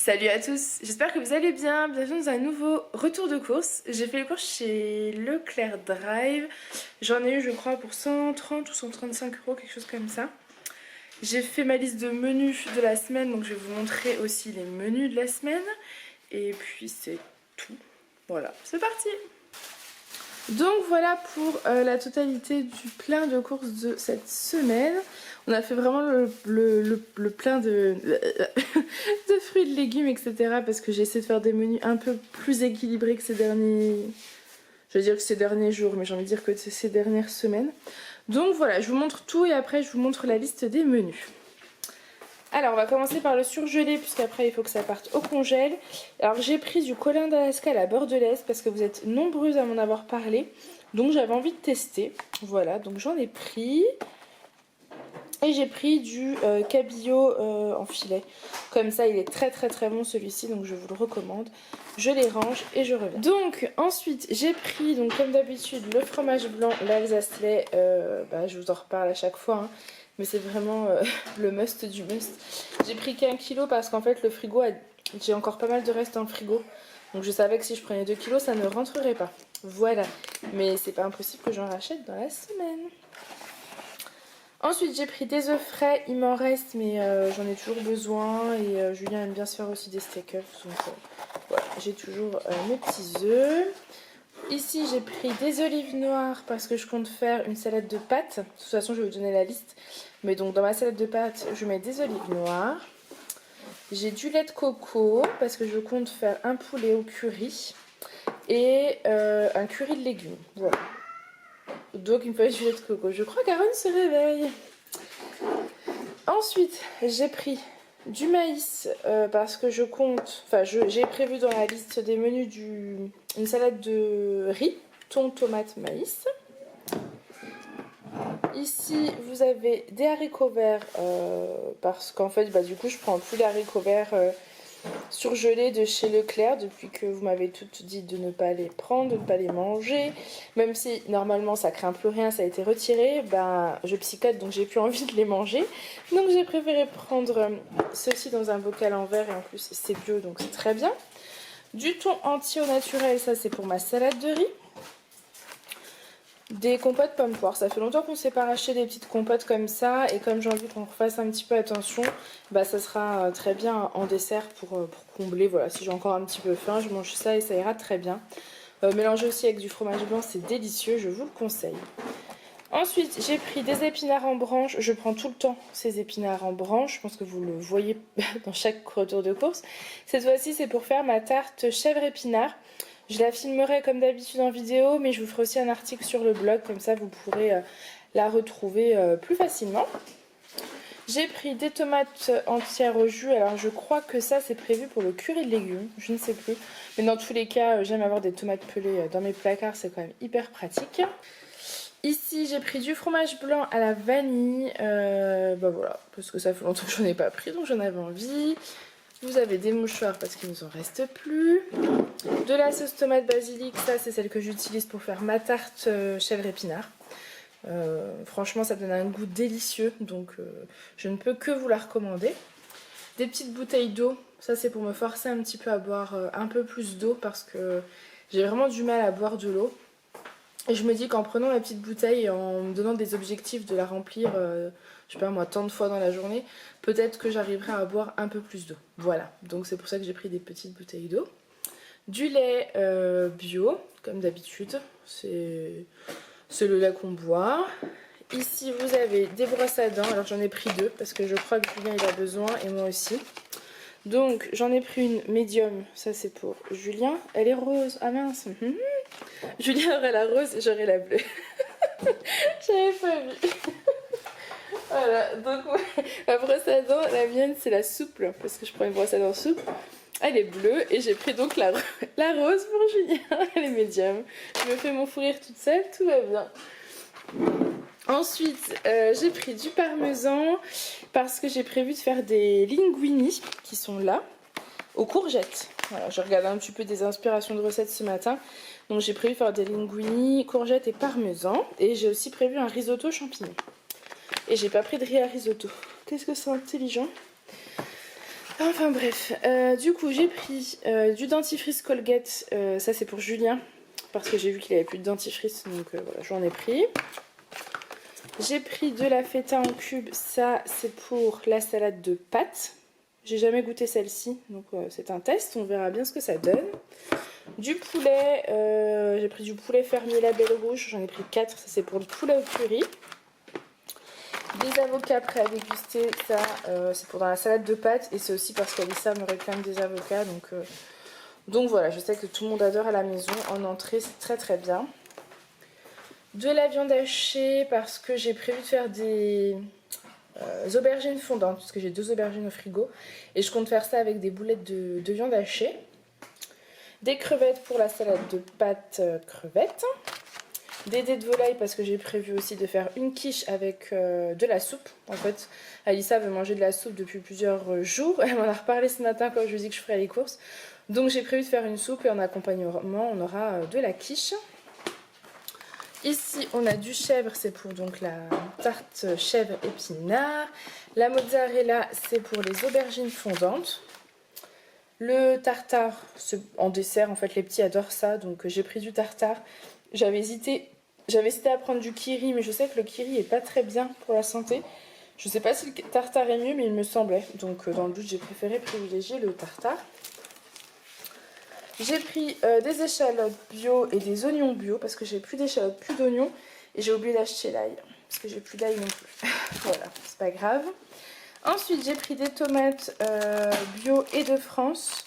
Salut à tous, j'espère que vous allez bien, bienvenue dans un nouveau retour de course. J'ai fait les courses chez Leclerc Drive, j'en ai eu je crois pour 130 ou 135 euros, quelque chose comme ça. J'ai fait ma liste de menus de la semaine, donc je vais vous montrer aussi les menus de la semaine. Et puis c'est tout, voilà, c'est parti. Donc voilà pour la totalité du plein de courses de cette semaine. On a fait vraiment le plein de, de fruits, de légumes, etc. Parce que j'ai essayé de faire des menus un peu plus équilibrés que ces derniers... Je veux dire que ces derniers jours, mais j'ai envie de dire que ces dernières semaines. Donc voilà, je vous montre tout et après je vous montre la liste des menus. Alors on va commencer par le surgelé puisqu'après il faut que ça parte au congèle. Alors j'ai pris du colin d'Alaska à la bordelaise parce que vous êtes nombreuses à m'en avoir parlé. Donc j'avais envie de tester. Voilà, donc j'en ai pris. Et j'ai pris du cabillaud en filet. Comme ça il est très bon celui-ci, donc je vous le recommande. Je les range et je reviens. Donc ensuite j'ai pris, donc comme d'habitude, le fromage blanc, l'Alsace-lait. Je vous en reparle à chaque fois, hein. Mais c'est vraiment le must du must. J'ai pris qu'1 kg parce qu'en fait le frigo, j'ai encore pas mal de reste dans le frigo. Donc je savais que si je prenais 2 kg ça ne rentrerait pas. Voilà. Mais c'est pas impossible que j'en rachète dans la semaine. Ensuite j'ai pris des œufs frais, il m'en reste mais j'en ai toujours besoin. Et Julien aime bien se faire aussi des steak ups. Donc voilà, j'ai toujours mes petits œufs. Ici j'ai pris des olives noires parce que je compte faire une salade de pâtes. De toute façon je vais vous donner la liste. Mais donc dans ma salade de pâtes je mets des olives noires. J'ai du lait de coco parce que je compte faire un poulet au curry. Et un curry de légumes. Voilà. Donc il me fallait du lait de coco. Je crois qu'Aaron se réveille. Ensuite j'ai pris du maïs parce que je compte, j'ai prévu dans la liste des menus une salade de riz, thon, tomate, maïs. Ici vous avez des haricots verts parce qu'en fait du coup je prends plus d'haricots verts surgelés de chez Leclerc depuis que vous m'avez toutes dit de ne pas les prendre, de ne pas les manger. Même si normalement ça craint plus rien, ça a été retiré, je psychote donc j'ai plus envie de les manger. Donc j'ai préféré prendre ceci dans un bocal en verre et en plus c'est bio donc c'est très bien. Du thon entier au naturel, ça c'est pour ma salade de riz. Des compotes pommes poires, ça fait longtemps qu'on ne s'est pas racheté des petites compotes comme ça et comme j'ai envie qu'on refasse un petit peu attention, ça sera très bien en dessert pour combler. Voilà, si j'ai encore un petit peu faim, je mange ça et ça ira très bien. Mélanger aussi avec du fromage blanc, c'est délicieux, je vous le conseille. Ensuite, j'ai pris des épinards en branche. Je prends tout le temps ces épinards en branche. Je pense que vous le voyez dans chaque retour de course. Cette fois-ci, c'est pour faire ma tarte chèvre épinard. Je la filmerai comme d'habitude en vidéo, mais je vous ferai aussi un article sur le blog. Comme ça, vous pourrez la retrouver plus facilement. J'ai pris des tomates entières au jus. Alors, je crois que ça, c'est prévu pour le curry de légumes. Je ne sais plus. Mais dans tous les cas, j'aime avoir des tomates pelées dans mes placards. C'est quand même hyper pratique. Ici j'ai pris du fromage blanc à la vanille, voilà, parce que ça fait longtemps que j'en ai pas pris donc j'en avais envie. Vous avez des mouchoirs parce qu'il nous en reste plus. De la sauce tomate basilic, ça c'est celle que j'utilise pour faire ma tarte chèvre épinard. Franchement ça donne un goût délicieux donc je ne peux que vous la recommander. Des petites bouteilles d'eau, ça c'est pour me forcer un petit peu à boire un peu plus d'eau parce que j'ai vraiment du mal à boire de l'eau. Et je me dis qu'en prenant ma petite bouteille et en me donnant des objectifs de la remplir, je sais pas moi, tant de fois dans la journée, peut-être que j'arriverai à boire un peu plus d'eau. Voilà, donc c'est pour ça que j'ai pris des petites bouteilles d'eau. Du lait bio, comme d'habitude, c'est le lait qu'on boit. Ici vous avez des brosses à dents, alors j'en ai pris 2 parce que je crois que Julien il a besoin et moi aussi. Donc j'en ai pris une médium, ça c'est pour Julien. Elle est rose, ah mince. Julien aurait la rose et j'aurais la bleue. J'avais pas vu. Voilà, donc ma brosse à dents, la mienne c'est la souple, parce que je prends une brosse à dents souple. Elle est bleue et j'ai pris donc la rose pour Julien, elle est médium. Je me fais mon fou rire toute seule, tout va bien. Ensuite, j'ai pris du parmesan parce que j'ai prévu de faire des linguini qui sont là, aux courgettes. Voilà, j'ai regardé un petit peu des inspirations de recettes ce matin. Donc j'ai prévu de faire des linguini, courgettes et parmesan. Et j'ai aussi prévu un risotto champignons. Et j'ai pas pris de riz à risotto. Qu'est-ce que c'est intelligent. Enfin bref, du coup j'ai pris du dentifrice Colgate, ça c'est pour Julien, parce que j'ai vu qu'il avait plus de dentifrice, donc voilà, j'en ai pris. J'ai pris de la feta en cube, ça c'est pour la salade de pâtes. J'ai jamais goûté celle-ci, donc c'est un test, on verra bien ce que ça donne. Du poulet, j'ai pris du poulet fermier Label Rouge, j'en ai pris 4, ça c'est pour le poulet au curry. Des avocats prêts à déguster, ça c'est pour dans la salade de pâtes et c'est aussi parce qu'Alissa me réclame des avocats, donc voilà, je sais que tout le monde adore à la maison. En entrée, c'est très très bien. De la viande hachée parce que j'ai prévu de faire des aubergines fondantes, parce que j'ai 2 aubergines au frigo et je compte faire ça avec des boulettes de viande hachée. Des crevettes pour la salade de pâtes crevettes. Des dés de volaille parce que j'ai prévu aussi de faire une quiche avec de la soupe. En fait, Alissa veut manger de la soupe depuis plusieurs jours. Elle m'en a reparlé ce matin quand je lui ai dit que je ferais les courses. Donc j'ai prévu de faire une soupe et en accompagnement on aura de la quiche. Ici on a du chèvre, c'est pour donc la tarte chèvre épinard. La mozzarella c'est pour les aubergines fondantes. Le tartare, en dessert, en fait les petits adorent ça, donc j'ai pris du tartare. J'avais hésité à prendre du kiri, mais je sais que le kiri est pas très bien pour la santé. Je sais pas si le tartare est mieux, mais il me semblait. Donc dans le doute, j'ai préféré privilégier le tartare. J'ai pris des échalotes bio et des oignons bio, parce que j'ai plus d'échalotes, plus d'oignons. Et j'ai oublié d'acheter l'ail, parce que j'ai plus d'ail non plus. Voilà, c'est pas grave. Ensuite, j'ai pris des tomates bio et de France.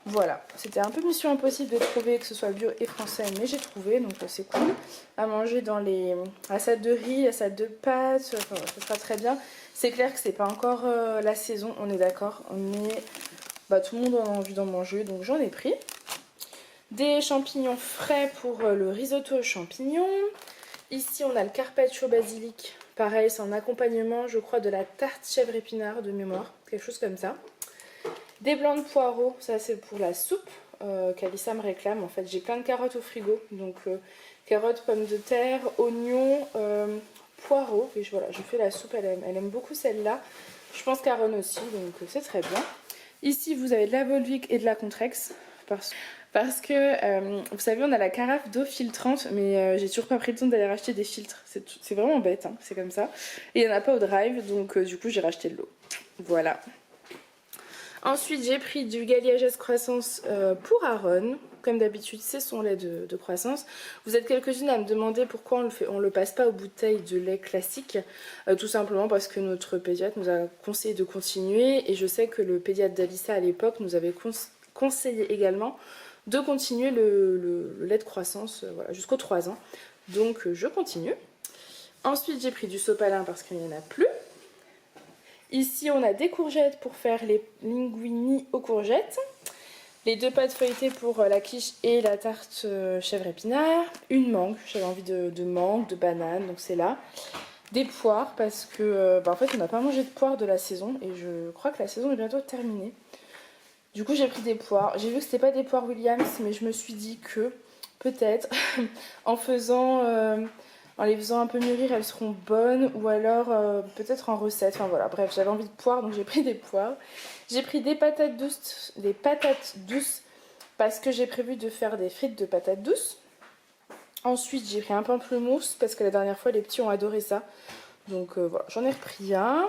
Voilà, c'était un peu mission impossible de trouver que ce soit bio et français, mais j'ai trouvé, donc c'est cool. À manger dans la salade de riz, la salade de pâtes, enfin, ce sera très bien. C'est clair que c'est pas encore la saison, on est d'accord, mais tout le monde en a envie d'en manger, donc j'en ai pris. Des champignons frais pour le risotto aux champignons. Ici, on a le carpaccio basilic. Pareil, c'est en accompagnement, je crois, de la tarte chèvre épinard de mémoire, quelque chose comme ça. Des blancs de poireaux, ça c'est pour la soupe qu'Alissa me réclame. En fait, j'ai plein de carottes au frigo. Donc, carottes, pommes de terre, oignons, poireaux. Et voilà, je fais la soupe, elle aime beaucoup celle-là. Je pense qu'Aaron aussi, donc c'est très bien. Ici, vous avez de la Volvic et de la Contrex. Parce que, vous savez, on a la carafe d'eau filtrante, mais j'ai toujours pas pris le temps d'aller racheter des filtres. C'est vraiment bête, hein, c'est comme ça. Et il n'y en a pas au drive, donc du coup, j'ai racheté de l'eau. Voilà. Ensuite, j'ai pris du Galliages Croissance pour Aaron. Comme d'habitude, c'est son lait de croissance. Vous êtes quelques-unes à me demander pourquoi on le passe pas aux bouteilles de lait classique. Tout simplement parce que notre pédiatre nous a conseillé de continuer. Et je sais que le pédiatre d'Alissa à l'époque nous avait conseillé également de continuer le lait de croissance voilà, jusqu'aux 3 ans. Donc je continue. Ensuite, j'ai pris du sopalin parce qu'il n'y en a plus. Ici, on a des courgettes pour faire les linguini aux courgettes. Les 2 pâtes feuilletées pour la quiche et la tarte chèvre épinard. Une mangue, j'avais envie de mangue, de banane, donc c'est là. Des poires parce que en fait on n'a pas mangé de poires de la saison et je crois que la saison est bientôt terminée. Du coup j'ai pris des poires. J'ai vu que c'était pas des poires Williams, mais je me suis dit que peut-être en les faisant un peu mûrir, elles seront bonnes, ou alors peut-être en recette. Enfin voilà, bref, j'avais envie de poires, donc j'ai pris des poires. J'ai pris des patates douces parce que j'ai prévu de faire des frites de patates douces. Ensuite, j'ai pris un pamplemousse parce que la dernière fois, les petits ont adoré ça. Donc voilà, j'en ai repris un.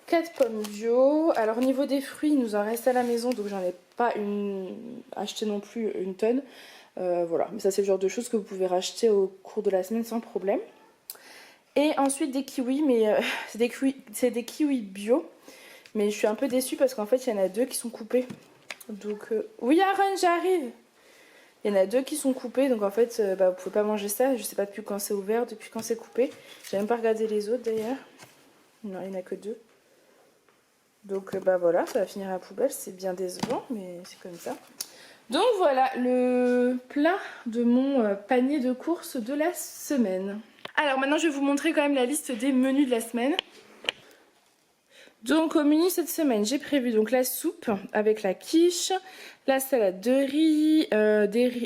4 pommes bio. Alors au niveau des fruits, il nous en reste à la maison, donc j'en ai pas acheté non plus une tonne. Voilà, mais ça c'est le genre de choses que vous pouvez racheter au cours de la semaine sans problème. Et ensuite des kiwis, mais c'est des kiwis bio. Mais je suis un peu déçue parce qu'en fait il y en a 2 qui sont coupés. Donc oui Aaron, j'arrive. Il y en a 2 qui sont coupés, donc en fait vous pouvez pas manger ça. Je sais pas depuis quand c'est ouvert, depuis quand c'est coupé. J'ai même pas regardé les autres d'ailleurs. Non, il n'y en a que 2. Donc voilà, ça va finir à la poubelle, c'est bien décevant, mais c'est comme ça. Donc voilà le plat de mon panier de courses de la semaine. Alors maintenant je vais vous montrer quand même la liste des menus de la semaine. Donc au menu cette semaine j'ai prévu donc la soupe avec la quiche, la salade de riz,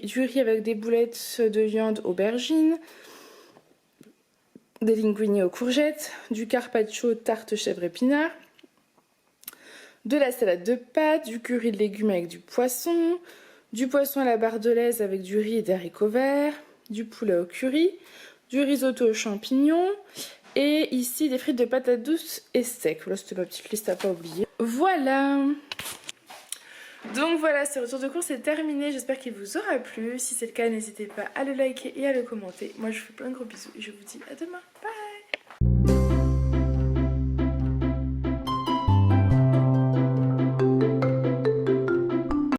du riz avec des boulettes de viande aubergine, des linguini aux courgettes, du carpaccio tarte chèvre épinard, de la salade de pâtes, du curry de légumes avec du poisson à la bardelaise avec du riz et des haricots verts, du poulet au curry, du risotto aux champignons et ici des frites de patates douces et secs. Voilà, c'était ma petite liste à pas oublier. Voilà. Donc voilà, ce retour de course est terminé. J'espère qu'il vous aura plu. Si c'est le cas, n'hésitez pas à le liker et à le commenter. Moi, je vous fais plein de gros bisous et je vous dis à demain. Bye.